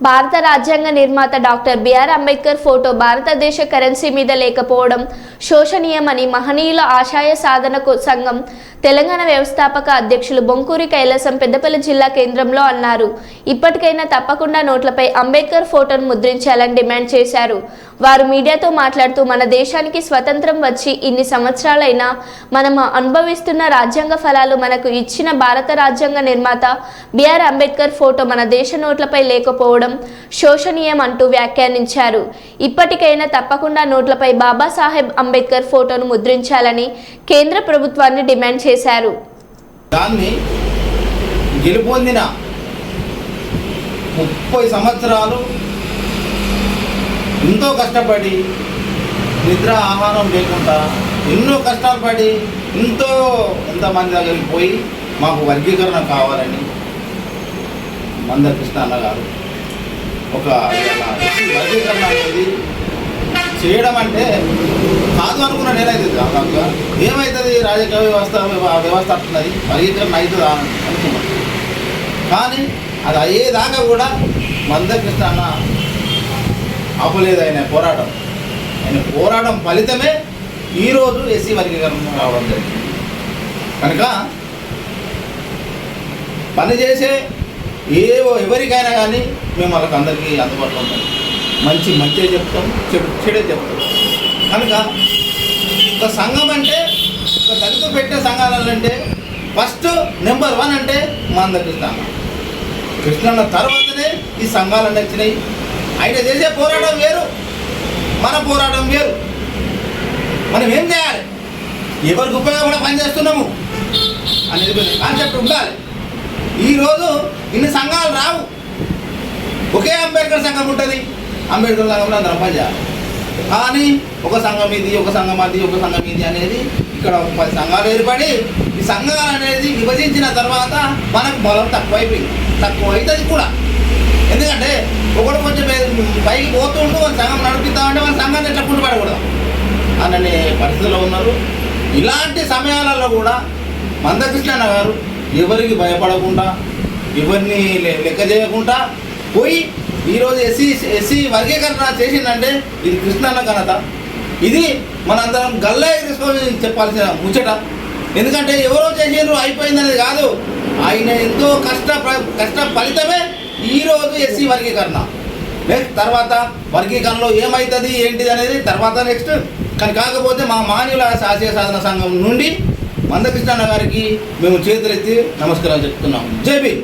భారత రాజ్యాంగ నిర్మాత డాక్టర్ బిఆర్ అంబేద్కర్ ఫోటో భారతదేశ కరెన్సీ మీద లేకపోవడం శోచనీయమని మహనీయుల ఆశయ సాధన సంఘం తెలంగాణ వ్యవస్థాపక అధ్యక్షులు బొంకూరి కైలాసం పెద్దపల్లి జిల్లా కేంద్రంలో అన్నారు. ఇప్పటికైనా తప్పకుండా నోట్లపై అంబేద్కర్ ఫోటోను ముద్రించాలని డిమాండ్ చేశారు. వారు మీడియాతో మాట్లాడుతూ మన దేశానికి స్వతంత్రం వచ్చి ఇన్ని సంవత్సరాలైనా మనం అనుభవిస్తున్న రాజ్యాంగ ఫలాలు మనకు ఇచ్చిన భారత రాజ్యాంగ నిర్మాత బిఆర్ అంబేద్కర్ ఫోటో మన దేశ నోట్లపై లేకపోవడం శోచనీయం అంటూ వ్యాఖ్యానించారు. ఇప్పటికైనా తప్పకుండా నోట్లపై బాబాసాహెబ్ అంబేద్కర్ ఫోటోను ముద్రించాలని కేంద్ర ప్రభుత్వాన్ని డిమాండ్ చేశారు. దాన్ని గెలుపొందిన 30 సంవత్సరాలు ఎంతో కష్టపడి నిద్ర ఆహారం లేకుండా ఎన్నో కష్టాలు పడి ఎంతమంది దగ్గరికి పోయి మాకు వర్గీకరణ కావాలని మందకృష్ణ అన్న గారు ఒక వర్గీకరణ అనేది చేయడం అంటే కాదు అనుకున్న నేనైతే దాదాపుగా ఏమవుతుంది రాజకీయ వ్యవస్థ అంటున్నది వర్గీకరణ అవుతుందా అనుకున్నాను. కానీ అది అయ్యేదాకా కూడా మందకృష్ణ అన్న ఆపలేదు. ఆయన పోరాటం ఫలితమే ఈరోజు ఎస్సీ వర్గీకరణ రావడం జరిగింది. కనుక పనిచేసే ఎవరికైనా కానీ మేము వాళ్ళకి అందరికీ అందుబాటులో ఉంటాం. మంచి చెప్తాం, చెడే చెప్తాం. కనుక ఒక సంఘం అంటే ఒక దళితులు పెట్టే సంఘాలంటే ఫస్ట్ నెంబర్ 1 అంటే మందకృష్ణ కృష్ణన్న తర్వాతనే ఈ సంఘాలన్నీ వచ్చినాయి. ఆయన చేసే పోరాటం వేరు, మన పోరాటం వేరు. మనం ఏం చేయాలి, ఎవరికి ఉపయోగపడే పని చేస్తున్నాము అనేది కాన్సెప్ట్ ఉండాలి. ఈరోజు ఇన్ని సంఘాలు రావు. ఒకే అంబేద్కర్ సంఘం ఉంటుంది. అంబేద్కర్ సంఘంలో అందరం పని చేయాలి. కానీ ఒక సంఘం ఇది, ఒక సంఘం అది, ఒక సంఘం ఇది అనేది ఇక్కడ 10 సంఘాలు ఏర్పడి ఈ సంఘాలు అనేది విభజించిన తర్వాత మనకు బలం తక్కువ అవుతుంది కూడా. ఎందుకంటే ఒకటి కొంచెం పైకి పోతుంటూ ఒక సంఘం నడిపిస్తామంటే మన సంఘాన్ని ఎట్లా కుంటుపడకూడదు అనే పరిస్థితిలో ఉన్నారు. ఇలాంటి సమయాలలో కూడా మందకృష్ణ గారు ఎవరికి భయపడకుండా, ఎవరిని లెక్క చేయకుండా పోయి ఈరోజు ఎస్సీ వర్గీకరణ చేసిందంటే ఇది కృష్ణన్న ఘనత. ఇది మనందరం గల్లా ఎగరేసుకొని చెప్పాల్సిన ముచ్చట. ఎందుకంటే ఎవరో చేసిండ్రు అయిపోయిందనేది కాదు. ఆయన ఎంతో కష్ట ఫలితమే ఈరోజు ఎస్సీ వర్గీకరణ. నెక్స్ట్ తర్వాత వర్గీకరణలో ఏమవుతుంది ఏంటిది అనేది తర్వాత నెక్స్ట్. కానీ కాకపోతే మా మాన్యుల ఆశయ సాధన సంఘం నుండి మందకృష్ణ గారికి మేము చేతులెత్తి నమస్కారం చెప్తున్నాము. జై భీమ్.